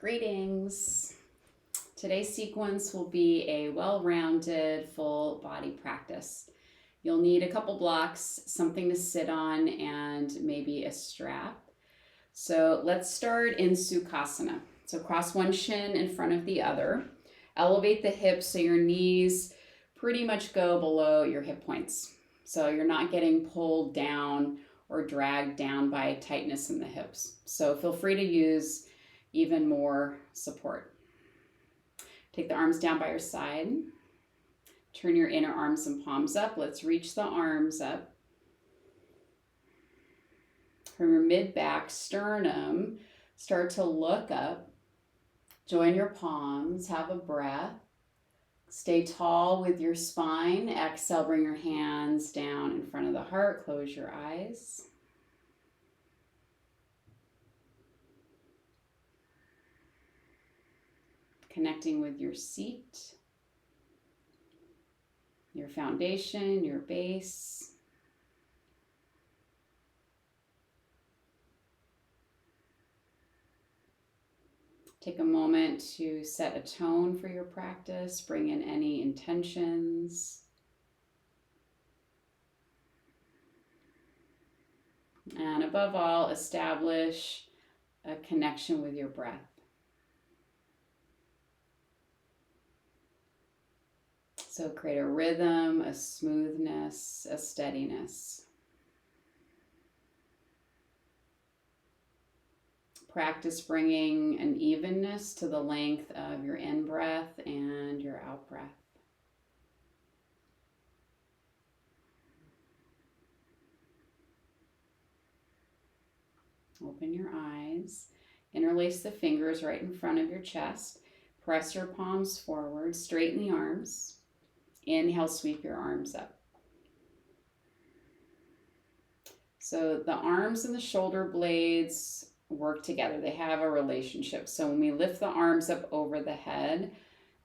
Greetings. Today's sequence will be a well-rounded full body practice. You'll need a couple blocks, something to sit on, and maybe a strap. So let's start in Sukasana. So cross one shin in front of the other. Elevate the hips so your knees pretty much go below your hip points. So you're not getting pulled down or dragged down by tightness in the hips. So feel free to use even more support. Take the arms down by your side. Turn your inner arms and palms up. Let's reach the arms up. From your mid-back sternum, start to look up. Join your palms. Have a breath. Stay tall with your spine. Exhale, bring your hands down in front of the heart. Close your eyes. Connecting with your seat, your foundation, your base. Take a moment to set a tone for your practice. Bring in any intentions. And above all, establish a connection with your breath. So create a rhythm, a smoothness, a steadiness. Practice bringing an evenness to the length of your in-breath and your out-breath. Open your eyes. Interlace the fingers right in front of your chest. Press your palms forward. Straighten the arms. Inhale, sweep your arms up. So the arms and the shoulder blades work together. They have a relationship. So when we lift the arms up over the head,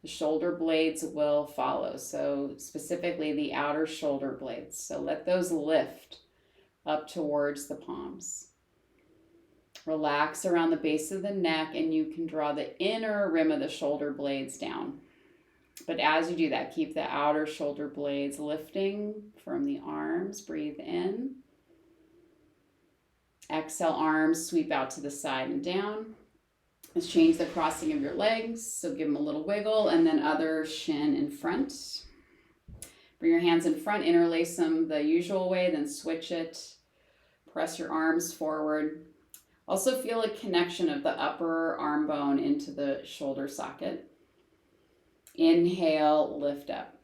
the shoulder blades will follow. So specifically the outer shoulder blades. So let those lift up towards the palms. Relax around the base of the neck, and you can draw the inner rim of the shoulder blades down. But as you do that, keep the outer shoulder blades lifting from the arms. Breathe in. Exhale, arms sweep out to the side and down. Let's change the crossing of your legs. So give them a little wiggle, and then other shin in front. Bring your hands in front, interlace them the usual way, then switch it. Press your arms forward. Also feel a connection of the upper arm bone into the shoulder socket. Inhale, lift up.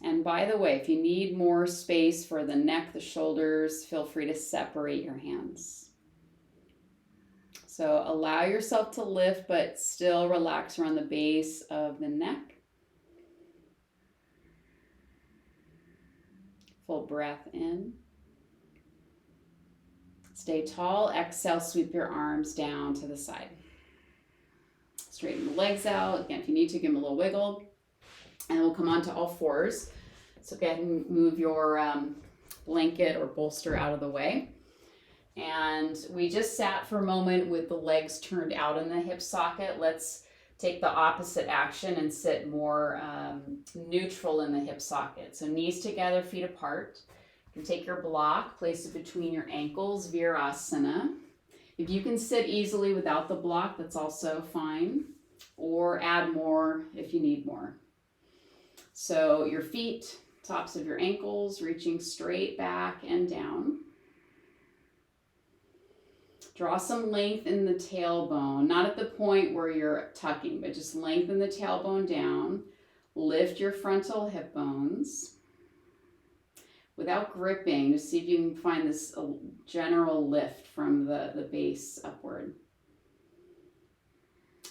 And by the way, if you need more space for the neck, the shoulders, feel free to separate your hands. So allow yourself to lift, but still relax around the base of the neck. Full breath in. Stay tall. Exhale, sweep your arms down to the side. Straighten the legs out. Again, if you need to, give them a little wiggle. And we'll come on to all fours. So go ahead and move your blanket or bolster out of the way. And we just sat for a moment with the legs turned out in the hip socket. Let's take the opposite action and sit more neutral in the hip socket. So knees together, feet apart. You can take your block, place it between your ankles, Virasana. If you can sit easily without the block, that's also fine. Or add more if you need more. So your feet, tops of your ankles, reaching straight back and down. Draw some length in the tailbone, not at the point where you're tucking, but just lengthen the tailbone down. Lift your frontal hip bones. Without gripping, just see if you can find this general lift from the base upward.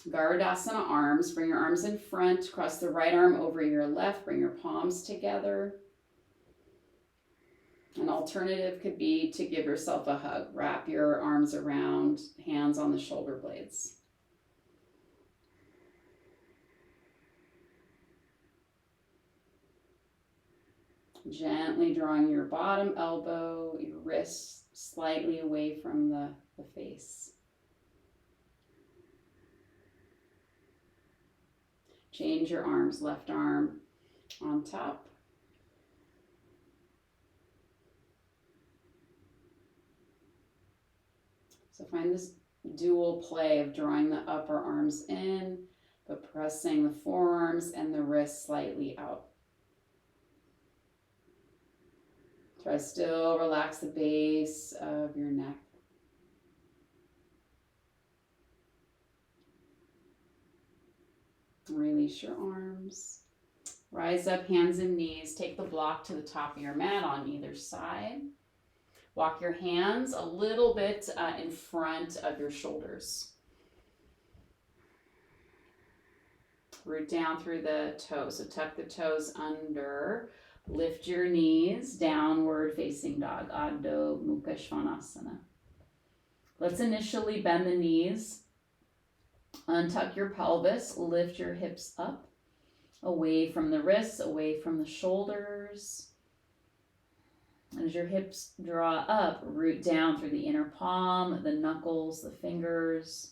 Garduasana arms. Bring your arms in front. Cross the right arm over your left. Bring your palms together. An alternative could be to give yourself a hug. Wrap your arms around, hands on the shoulder blades. Gently drawing your bottom elbow, your wrists slightly away from the face. Change your arms, left arm on top. So find this dual play of drawing the upper arms in, but pressing the forearms and the wrists slightly out. Try to still relax the base of your neck. Release your arms. Rise up, hands and knees. Take the block to the top of your mat on either side. Walk your hands a little bit in front of your shoulders. Root down through the toes. So tuck the toes under. Lift your knees, downward facing dog. Adho Mukha Svanasana. Let's initially bend the knees. Untuck your pelvis. Lift your hips up. Away from the wrists, away from the shoulders. As your hips draw up, root down through the inner palm, the knuckles, the fingers.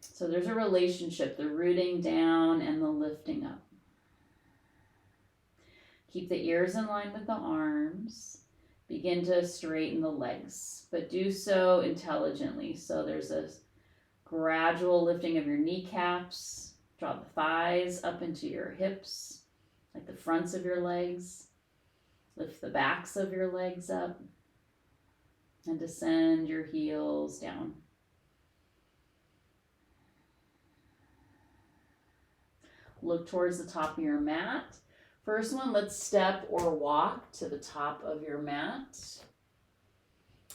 So there's a relationship, the rooting down and the lifting up. Keep the ears in line with the arms. Begin to straighten the legs, but do so intelligently. So there's a gradual lifting of your kneecaps. Draw the thighs up into your hips, like the fronts of your legs. Lift the backs of your legs up and descend your heels down. Look towards the top of your mat. First one, let's step or walk to the top of your mat.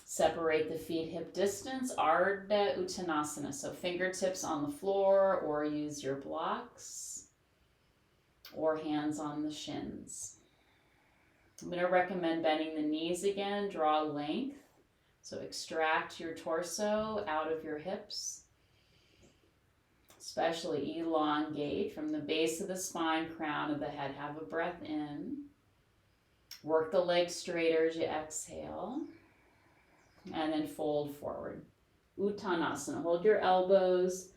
Separate the feet hip distance, Ardha Uttanasana. So fingertips on the floor, or use your blocks, or hands on the shins. I'm going to recommend bending the knees again. Draw length. So extract your torso out of your hips. Especially elongate from the base of the spine, crown of the head. Have a breath in. Work the legs straighter as you exhale. And then fold forward. Uttanasana. Hold your elbows.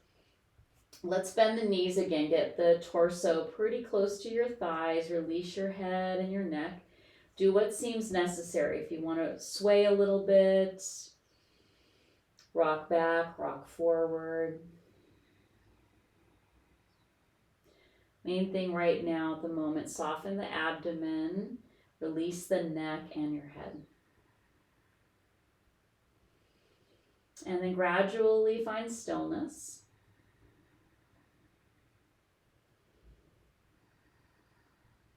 Let's bend the knees again. Get the torso pretty close to your thighs. Release your head and your neck. Do what seems necessary. If you want to sway a little bit, rock back, rock forward. Main thing right now at the moment, soften the abdomen, release the neck and your head. And then gradually find stillness.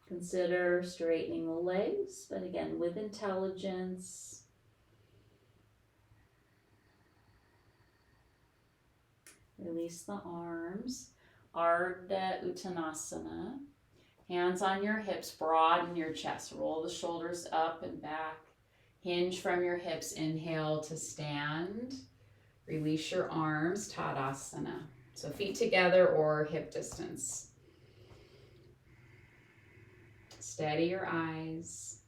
Consider straightening the legs, but again, with intelligence. Release the arms. Ardha Uttanasana. Hands on your hips, broaden your chest. Roll the shoulders up and back. Hinge from your hips. Inhale to stand. Release your arms, Tadasana. So feet together or hip distance. Steady your eyes.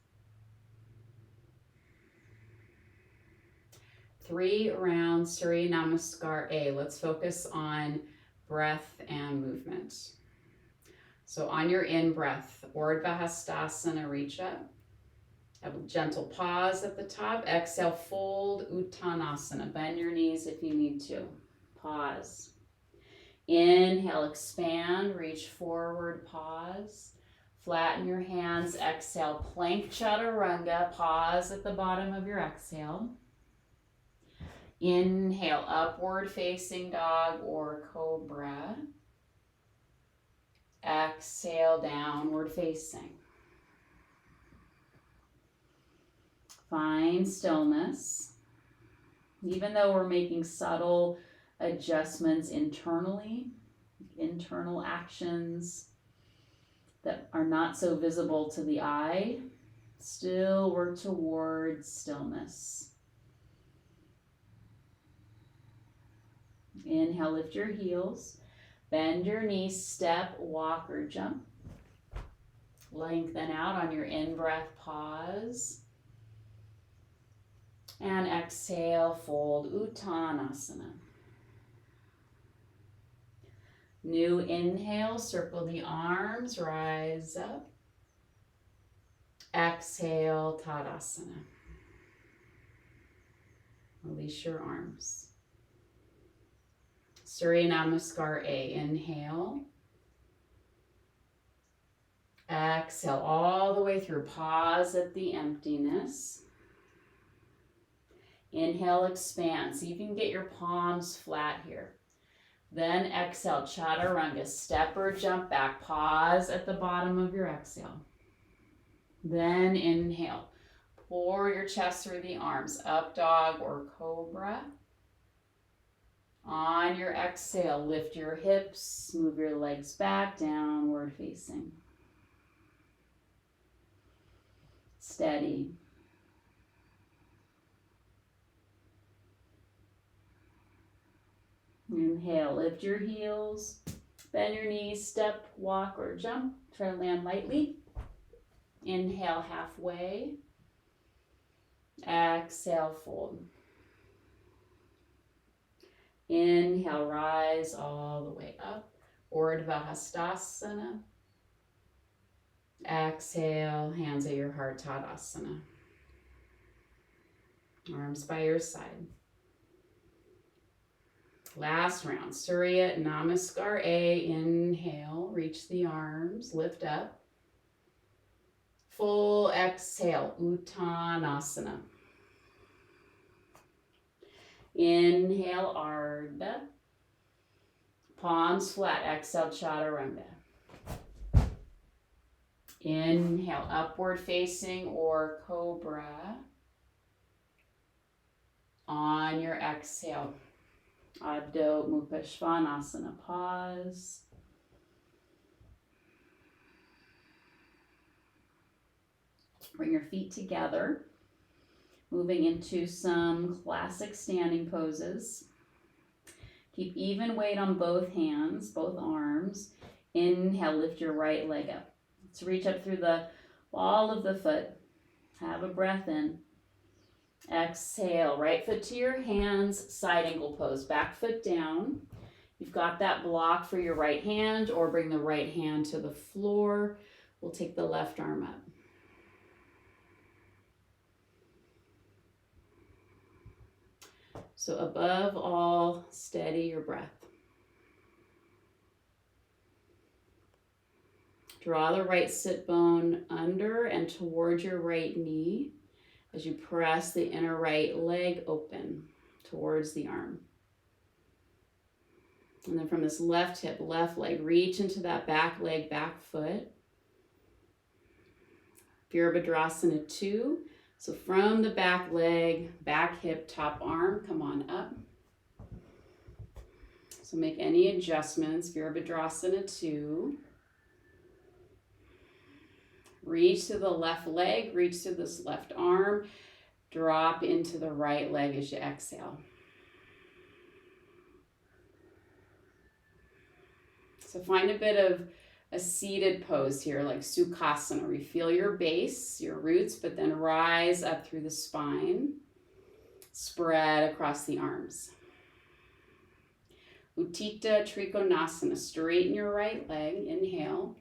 3 rounds, Surya Namaskar A. Let's focus on breath and movement. So on your in-breath, Urdhva Hastasana, reach up. Have a gentle pause at the top. Exhale, fold, Uttanasana. Bend your knees if you need to. Pause. Inhale, expand, reach forward, pause. Flatten your hands, exhale, plank chaturanga, pause at the bottom of your exhale. Inhale, upward facing dog or cobra. Exhale, downward facing. Find stillness. Even though we're making subtle adjustments internally, internal actions that are not so visible to the eye, still work towards stillness. Inhale, lift your heels. Bend your knees, step, walk, or jump. Lengthen out on your in-breath, pause. And exhale, fold, Uttanasana. New inhale, circle the arms, rise up. Exhale, Tadasana. Release your arms. Surya Namaskar A. Inhale. Exhale all the way through. Pause at the emptiness. Inhale, expand. See if you can get your palms flat here. Then exhale, Chaturanga. Step or jump back. Pause at the bottom of your exhale. Then inhale. Pour your chest through the arms. Up dog or cobra. On your exhale, lift your hips. Move your legs back, downward facing. Steady. Inhale, lift your heels, bend your knees, step, walk, or jump. Try to land lightly. Inhale, halfway. Exhale, fold. Inhale, rise all the way up. Urdhva Hastasana. Exhale, hands at your heart, Tadasana. Arms by your side. Last round, Surya Namaskar A. Inhale, reach the arms, lift up. Full exhale, Uttanasana. Inhale, Ardha. Palms flat, exhale, Chaturanga. Inhale, upward facing or cobra. On your exhale, Adho Mukha Svanasana. Pause. Bring your feet together. Moving into some classic standing poses. Keep even weight on both hands, both arms. Inhale, lift your right leg up. Let's reach up through the ball of the foot. Have a breath in. Exhale, right foot to your hands, side angle pose. Back foot down. You've got that block for your right hand, or bring the right hand to the floor. We'll take the left arm up. So above all, steady your breath. Draw the right sit bone under and toward your right knee as you press the inner right leg open towards the arm. And then from this left hip, left leg, reach into that back leg, back foot. Virabhadrasana 2. So from the back leg, back hip, top arm, come on up. So make any adjustments. Virabhadrasana 2. Reach to the left leg, reach to this left arm. Drop into the right leg as you exhale. So find a bit of a seated pose here, like Sukasana, where you feel your base, your roots, but then rise up through the spine. Spread across the arms. Uttita Trikonasana, straighten your right leg, inhale.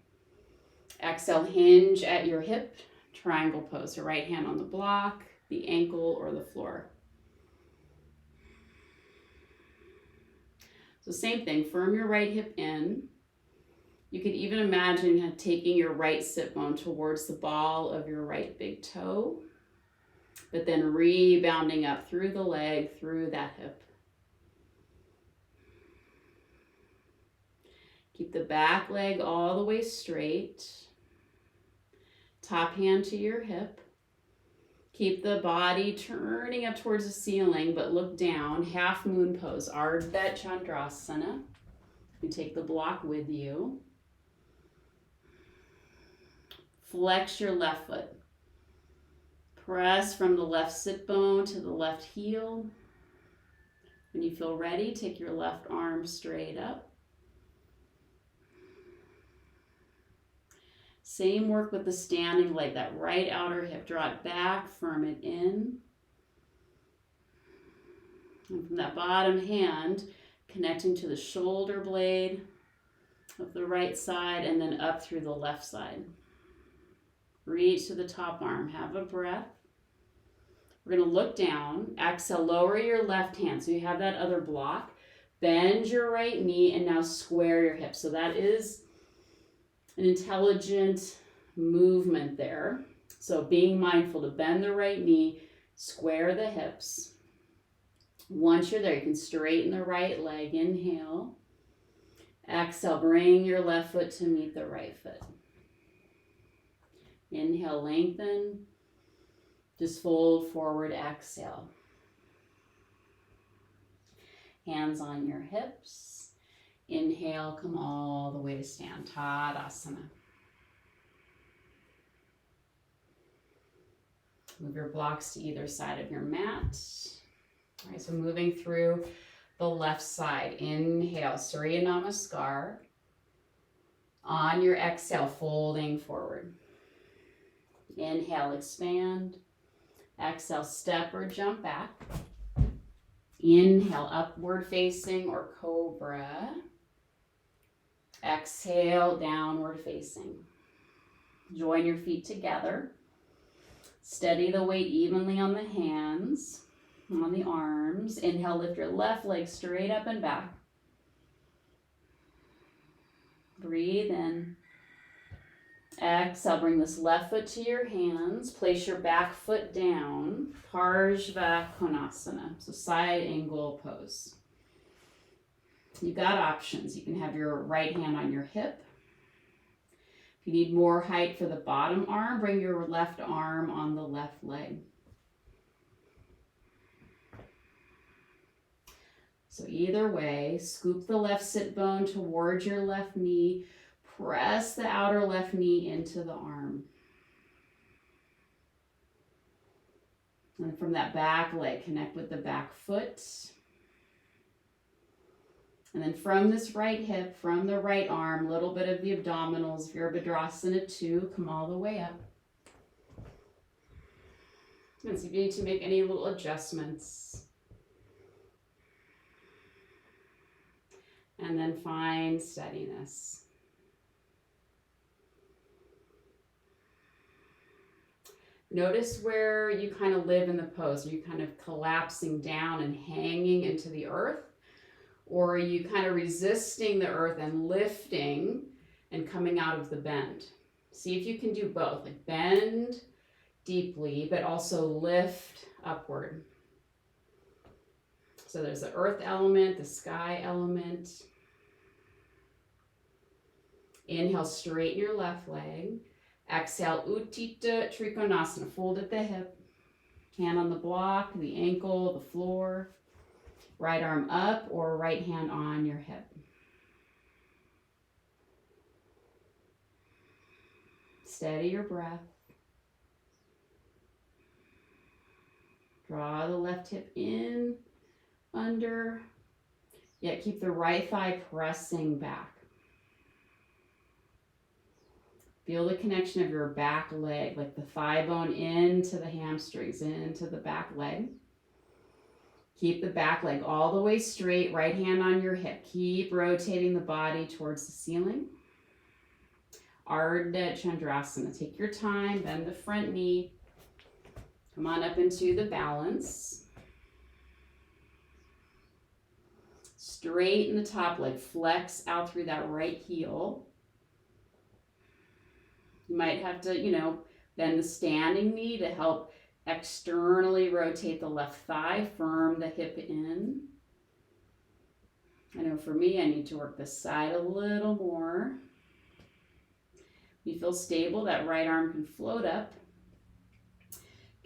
Exhale, hinge at your hip, triangle pose. So right hand on the block, the ankle, or the floor. So same thing, firm your right hip in. You could even imagine taking your right sit bone towards the ball of your right big toe, but then rebounding up through the leg, through that hip. Keep the back leg all the way straight. Top hand to your hip. Keep the body turning up towards the ceiling, but look down. Half moon pose, Ardha Chandrasana. You take the block with you. Flex your left foot. Press from the left sit bone to the left heel. When you feel ready, take your left arm straight up. Same work with the standing leg, that right outer hip. Draw it back, firm it in. And from that bottom hand, connecting to the shoulder blade, of the right side and then up through the left side. Reach to the top arm. Have a breath. We're going to look down. Exhale, lower your left hand. So you have that other block. Bend your right knee and now square your hips. So that is an intelligent movement there. So being mindful to bend the right knee, square the hips. Once you're there, you can straighten the right leg. Inhale. Exhale, bring your left foot to meet the right foot. Inhale, lengthen. Just fold forward, exhale. Hands on your hips. Inhale, come all the way to stand. Tadasana. Move your blocks to either side of your mat. All right, so moving through the left side. Inhale, Surya Namaskar. On your exhale, folding forward. Inhale, expand. Exhale, step or jump back. Inhale, upward facing or cobra. Exhale, downward facing. Join your feet together. Steady the weight evenly on the hands, on the arms. Inhale, lift your left leg straight up and back. Breathe in. Exhale, bring this left foot to your hands. Place your back foot down. Parsvakonasana, so side angle pose. You've got options. You can have your right hand on your hip. If you need more height for the bottom arm, bring your left arm on the left leg. So either way, scoop the left sit bone towards your left knee. Press the outer left knee into the arm. And from that back leg, connect with the back foot. And then from this right hip, from the right arm, a little bit of the abdominals, Virabhadrasana 2, come all the way up. And see if you need to make any little adjustments. And then find steadiness. Notice where you kind of live in the pose. Are you kind of collapsing down and hanging into the earth? Or are you kind of resisting the earth and lifting and coming out of the bend? See if you can do both. Like bend deeply, but also lift upward. So there's the earth element, the sky element. Inhale, straighten your left leg. Exhale, Uttita Trikonasana, fold at the hip. Hand on the block, the ankle, the floor. Right arm up or right hand on your hip. Steady your breath. Draw the left hip in, under, yet keep the right thigh pressing back. Feel the connection of your back leg, like the thigh bone into the hamstrings, into the back leg. Keep the back leg all the way straight, right hand on your hip. Keep rotating the body towards the ceiling. Ardha Chandrasana. Take your time, bend the front knee. Come on up into the balance. Straighten the top leg, flex out through that right heel. You might have to, bend the standing knee to help externally rotate the left thigh, firm the hip in. I know for me, I need to work this side a little more. You feel stable, that right arm can float up.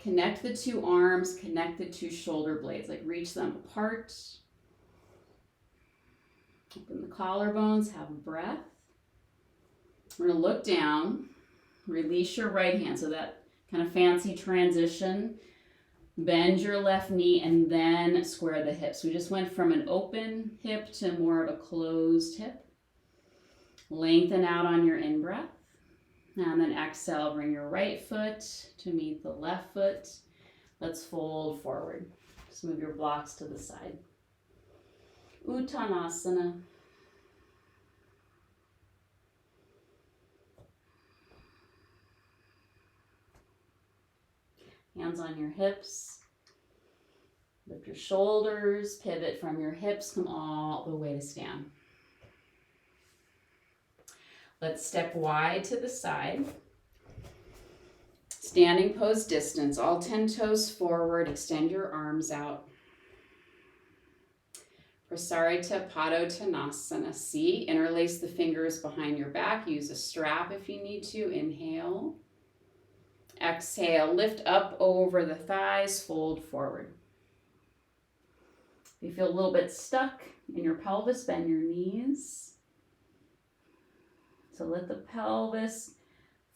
Connect the two arms, connect the two shoulder blades, like reach them apart. Open the collarbones, have a breath. We're gonna look down, release your right hand, so that kind of fancy transition. Bend your left knee and then square the hips. We just went from an open hip to more of a closed hip. Lengthen out on your in-breath. And then exhale, bring your right foot to meet the left foot. Let's fold forward. Just move your blocks to the side. Uttanasana. Hands on your hips. Lift your shoulders, pivot from your hips, come all the way to stand. Let's step wide to the side. Standing pose distance, all 10 toes forward, extend your arms out. Prasaritta Padottanasana C, interlace the fingers behind your back, use a strap if you need to, inhale. Exhale, lift up over the thighs, fold forward. If you feel a little bit stuck in your pelvis, bend your knees. So let the pelvis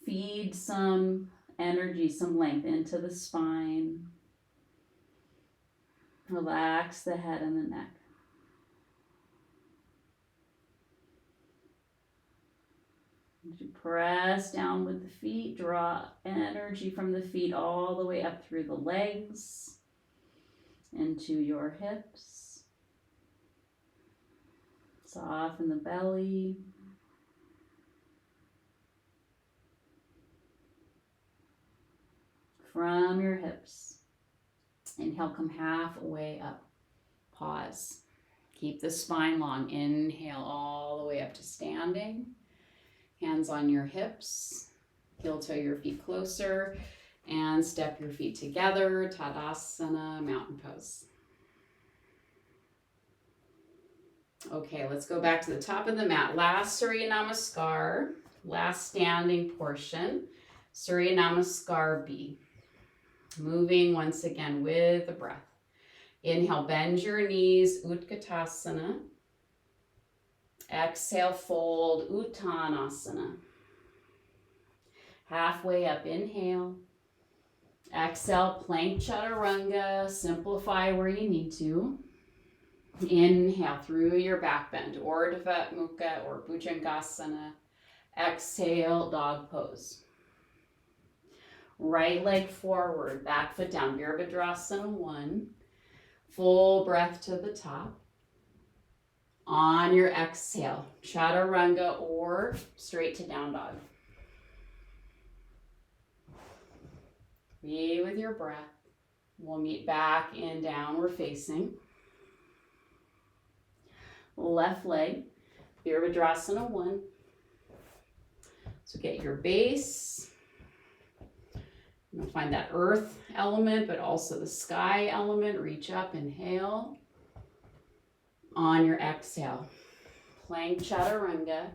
feed some energy, some length into the spine. Relax the head and the neck. As you press down with the feet, draw energy from the feet all the way up through the legs, into your hips. Soften the belly. From your hips. Inhale, come halfway up. Pause. Keep the spine long. Inhale all the way up to standing. Hands on your hips. Heel toe your feet closer. And step your feet together. Tadasana, mountain pose. Okay, let's go back to the top of the mat. Last Surya Namaskar. Last standing portion. Surya Namaskar B. Moving once again with the breath. Inhale, bend your knees, Utkatasana. Exhale, fold, Uttanasana. Halfway up, inhale. Exhale, plank chaturanga, simplify where you need to. Inhale through your back bend, Urdhva Mukha or baddanguliasana. Exhale, dog pose. Right leg forward, back foot down, Virabhadrasana 1. Full breath to the top. On your exhale, chaturanga or straight to down dog. Be with your breath. We'll meet back in downward facing. Left leg, Virabhadrasana 1. So get your base. You'll find that earth element, but also the sky element. Reach up, inhale. On your exhale, plank chaturanga.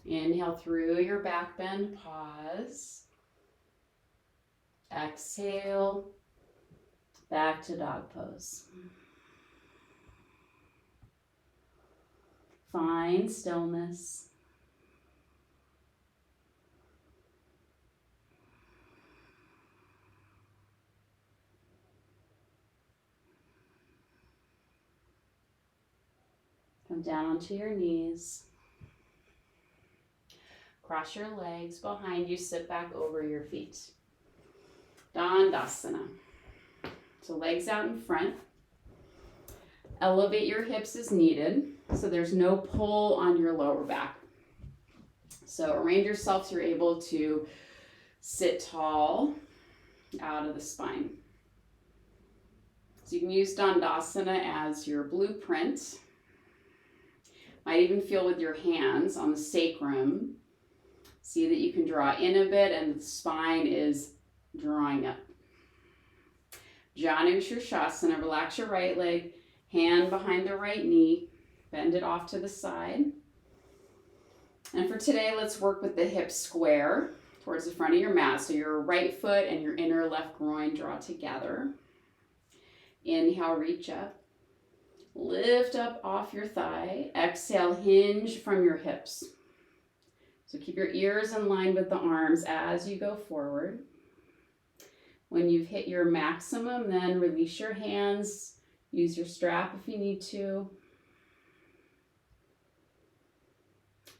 Inhale through your back bend, pause. Exhale, back to dog pose. Find stillness. Come down onto your knees. Cross your legs behind you, sit back over your feet. Dandasana. So legs out in front. Elevate your hips as needed, so there's no pull on your lower back. So arrange yourself so you're able to sit tall out of the spine. So you can use Dandasana as your blueprint. Might even feel with your hands on the sacrum. See that you can draw in a bit and the spine is drawing up. Janusirsasana, relax your right leg, hand behind the right knee, bend it off to the side. And for today, let's work with the hips square towards the front of your mat. So your right foot and your inner left groin draw together. Inhale, reach up. Lift up off your thigh. Exhale, hinge from your hips. So keep your ears in line with the arms as you go forward. When you've hit your maximum, then release your hands. Use your strap if you need to.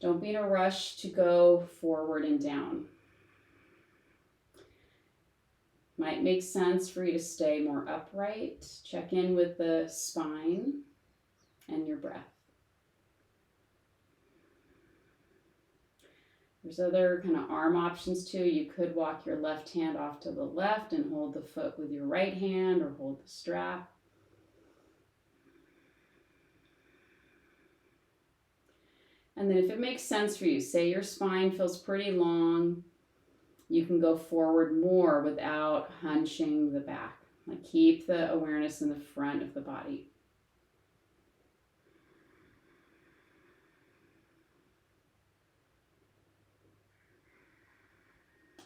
Don't be in a rush to go forward and down. Might make sense for you to stay more upright. Check in with the spine and your breath. There's other kind of arm options too. You could walk your left hand off to the left and hold the foot with your right hand, or hold the strap. And then if it makes sense for you, say your spine feels pretty long, you can go forward more without hunching the back. Like, keep the awareness in the front of the body.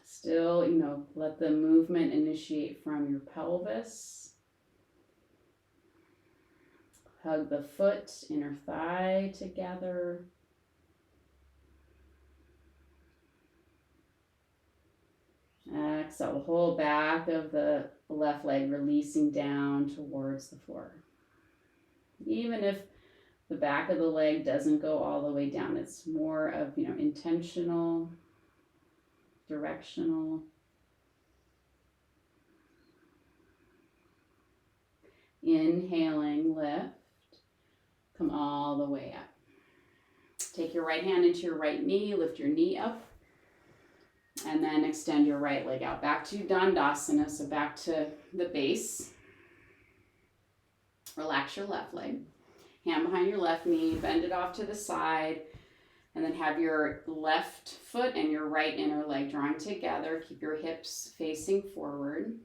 Still, let the movement initiate from your pelvis. Hug the foot, inner thigh together. Exhale, the whole back of the left leg releasing down towards the floor. Even if the back of the leg doesn't go all the way down, it's more of, intentional, directional. Inhaling, lift, come all the way up. Take your right hand into your right knee, lift your knee up, and then extend your right leg out. Back to Dandasana, so back to the base. Relax your left leg. Hand behind your left knee, bend it off to the side, and then have your left foot and your right inner leg drawing together. Keep your hips facing forward.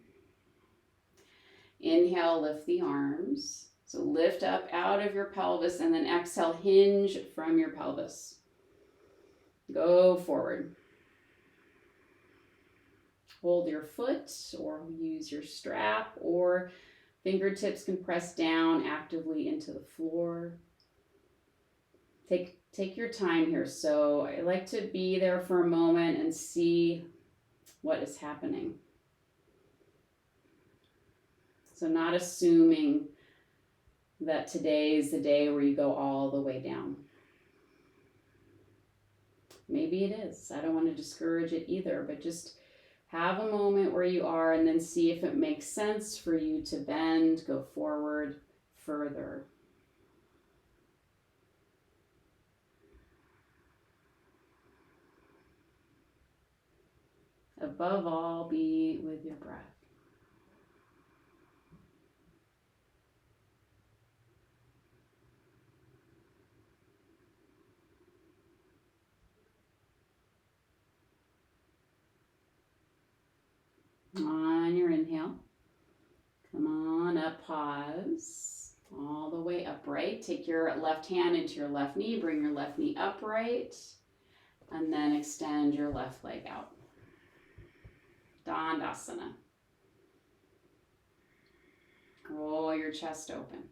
Inhale, lift the arms. So lift up out of your pelvis, and then exhale, hinge from your pelvis. Go forward. Hold your foot, or use your strap, or fingertips can press down actively into the floor. Take your time here. So I like to be there for a moment and see what is happening. So not assuming that today is the day where you go all the way down. Maybe it is. I don't want to discourage it either, but just have a moment where you are, and then see if it makes sense for you to bend, go forward further. Above all, be with your breath. On your inhale, come on up, pause, all the way upright. Take your left hand into your left knee, bring your left knee upright, and then extend your left leg out. Dandasana. Roll your chest open.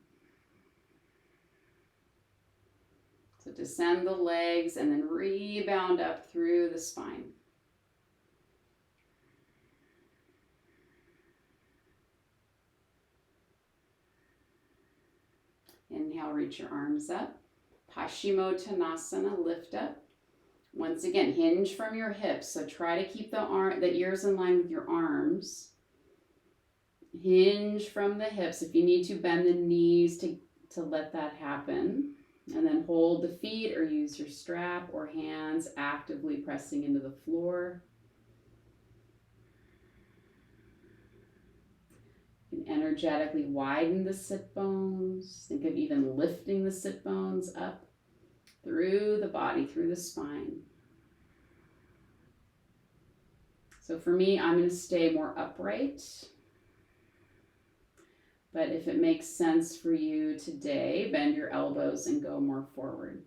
So descend the legs and then rebound up through the spine. Inhale, reach your arms up. Paschimottanasana, lift up. Once again, hinge from your hips. So try to keep the ears in line with your arms. Hinge from the hips. If you need to, bend the knees to let that happen. And then hold the feet, or use your strap or hands actively pressing into the floor. You can energetically widen the sit bones. Think of even lifting the sit bones up through the body, through the spine. So for me, I'm going to stay more upright. But if it makes sense for you today, bend your elbows and go more forward.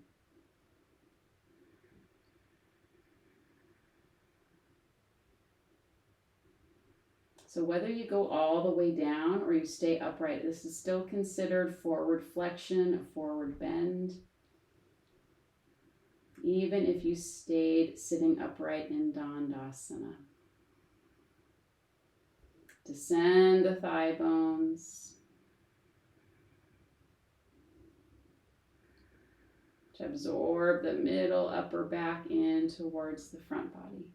So whether you go all the way down or you stay upright, this is still considered forward flexion, a forward bend. Even if you stayed sitting upright in Dandasana. Descend the thigh bones. To absorb the middle upper back in towards the front body.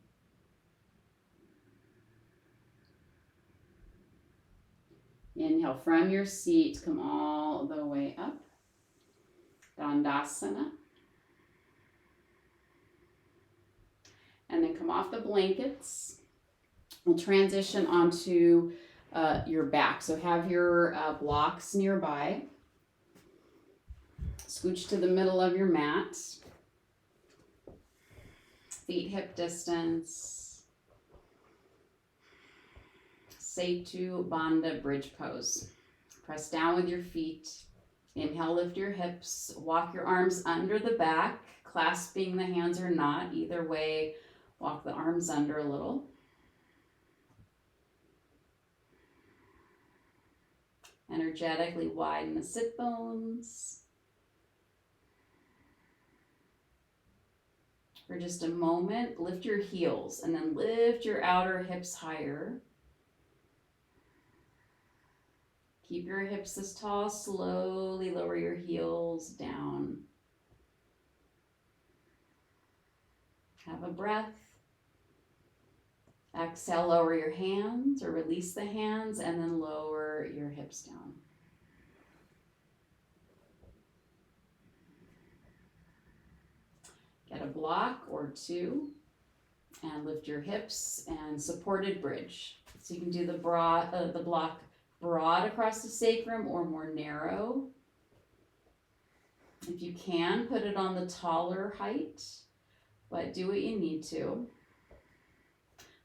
Inhale from your seat, come all the way up. Dandasana. And then come off the blankets. We'll transition onto your back. So have your blocks nearby. Scooch to the middle of your mat. Feet hip distance. Setubandha bridge pose. Press down with your feet. Inhale, lift your hips. Walk your arms under the back, clasping the hands or not. Either way, walk the arms under a little. Energetically widen the sit bones. For just a moment, lift your heels and then lift your outer hips higher. Keep your hips this tall. Slowly lower your heels down. Have a breath. Exhale, lower your hands or release the hands and then lower your hips down. Get a block or two and lift your hips and supported bridge. So you can do the block broad across the sacrum or more narrow. If you can, put it on the taller height, but do what you need to.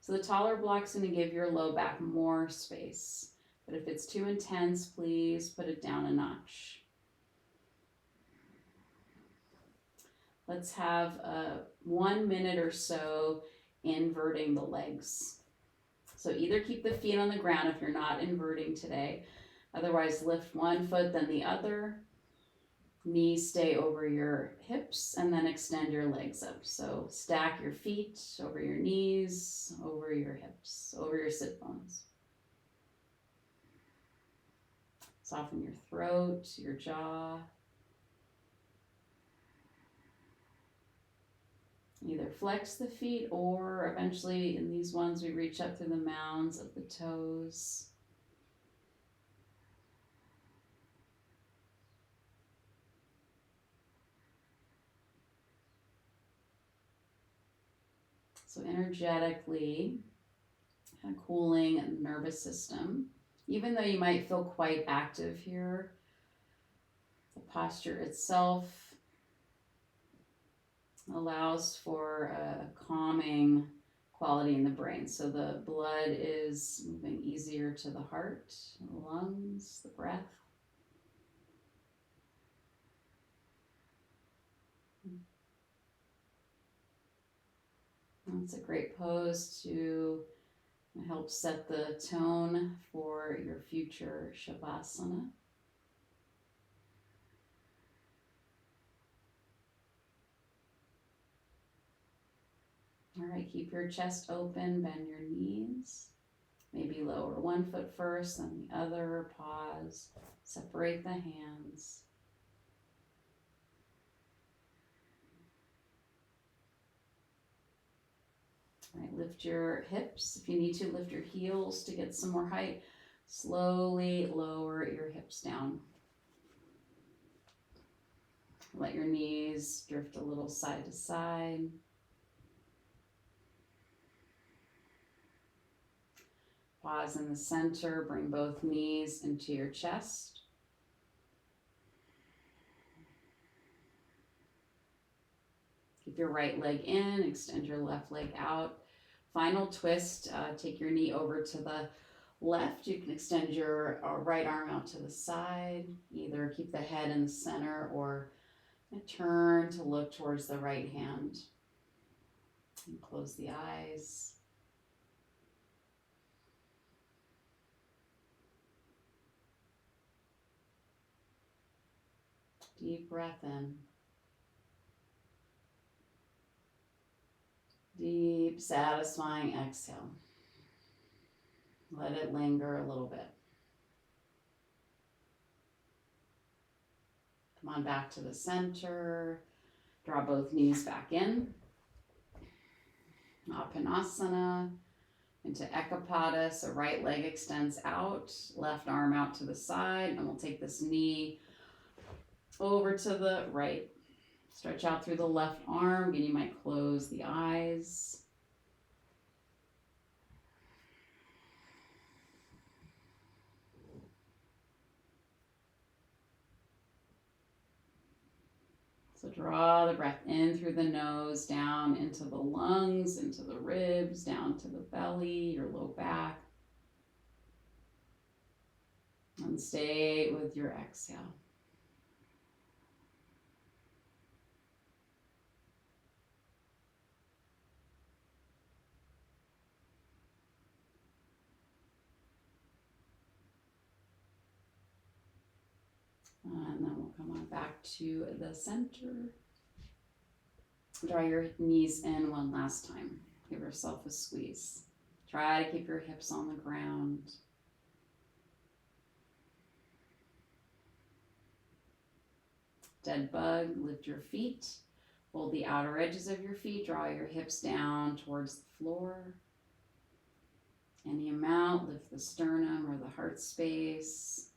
So the taller block's going to give your low back more space. But if it's too intense, please put it down a notch. Let's have 1 minute or so inverting the legs. So either keep the feet on the ground if you're not inverting today. Otherwise, lift one foot, then the other. Knees stay over your hips and then extend your legs up. So stack your feet over your knees, over your hips, over your sit bones. Soften your throat, your jaw. Either flex the feet or eventually in these ones we reach up through the mounds of the toes. So energetically, kind of cooling the nervous system. Even though you might feel quite active here, the posture itself allows for a calming quality in the brain. So the blood is moving easier to the heart, the lungs, the breath. It's a great pose to help set the tone for your future Savasana. All right, keep your chest open, bend your knees. Maybe lower one foot first, then the other, pause, separate the hands. All right, lift your hips. If you need to, lift your heels to get some more height. Slowly lower your hips down. Let your knees drift a little side to side. Pause in the center, bring both knees into your chest. Keep your right leg in, extend your left leg out. Final twist, take your knee over to the left. You can extend your right arm out to the side. Either keep the head in the center or turn to look towards the right hand. And close the eyes. Deep breath in. Deep, satisfying exhale. Let it linger a little bit. Come on back to the center. Draw both knees back in. Apanasna into Ekapada. So right leg extends out, left arm out to the side, and we'll take this knee over to the right. Stretch out through the left arm. Again, you might close the eyes. draw the breath in through the nose, down into the lungs, into the ribs, down to the belly, your low back. And stay with your exhale. And then we'll come on back to the center. Draw your knees in one last time. Give yourself a squeeze. Try to keep your hips on the ground. Dead bug, lift your feet. Hold the outer edges of your feet. Draw your hips down towards the floor. Any amount, lift the sternum or the heart space.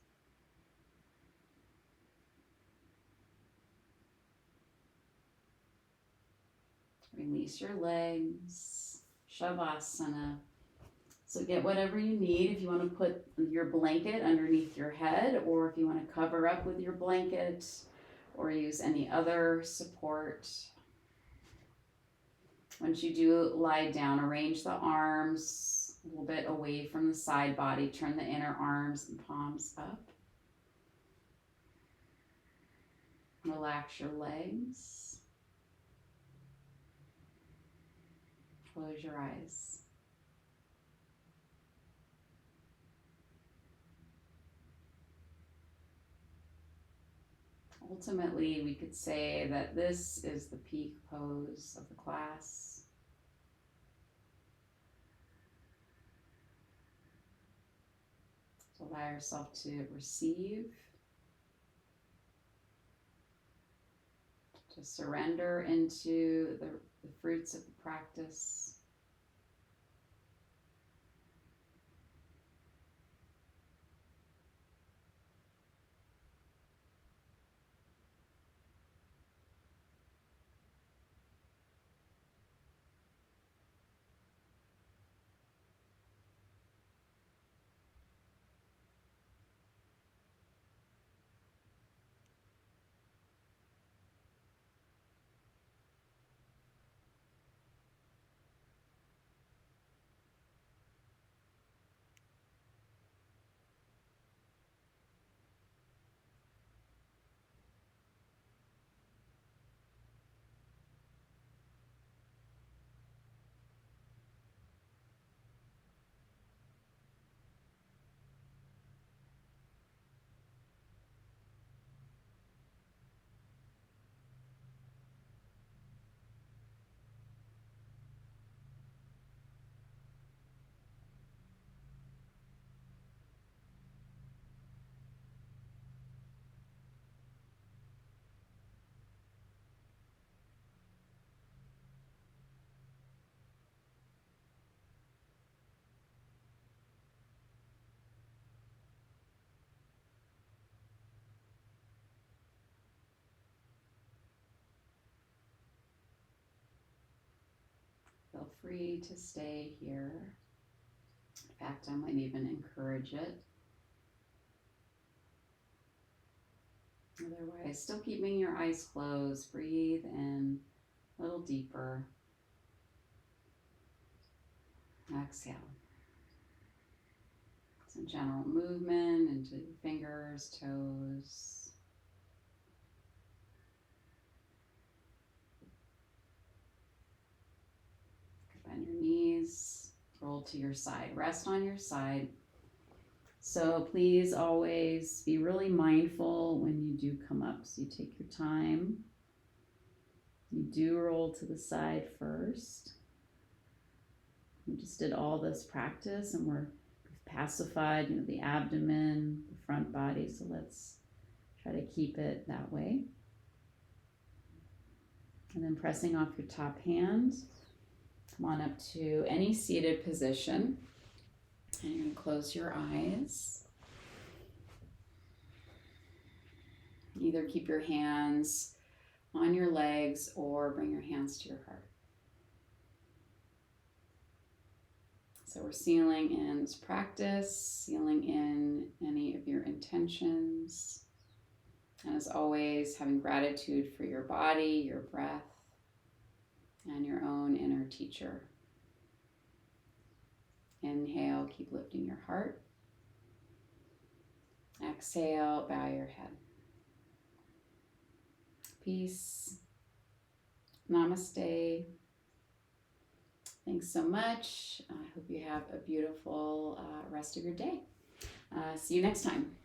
Release your legs. Savasana. So get whatever you need. If you want to put your blanket underneath your head, or if you want to cover up with your blanket, or use any other support. Once you do lie down, arrange the arms a little bit away from the side body. Turn the inner arms and palms up. Relax your legs. Close your eyes. Ultimately, we could say that this is the peak pose of the class. So allow yourself to receive, to surrender into the fruits of the practice. Feel free to stay here. In fact, I might even encourage it. Otherwise, still keeping your eyes closed, breathe in a little deeper. Exhale. Some general movement into your fingers, toes. Bend your knees, roll to your side. Rest on your side. So please always be really mindful when you do come up. So you take your time. You do roll to the side first. We just did all this practice and we've pacified, the abdomen, the front body. So let's try to keep it that way. And then pressing off your top hand. Come on up to any seated position. And you're going to close your eyes. Either keep your hands on your legs or bring your hands to your heart. So we're sealing in this practice, sealing in any of your intentions, And as always, having gratitude for your body, your breath, and your own inner teacher. Inhale, keep lifting your heart. Exhale, bow your head. Peace. Namaste. Thanks so much. I hope you have a beautiful rest of your day. See you next time.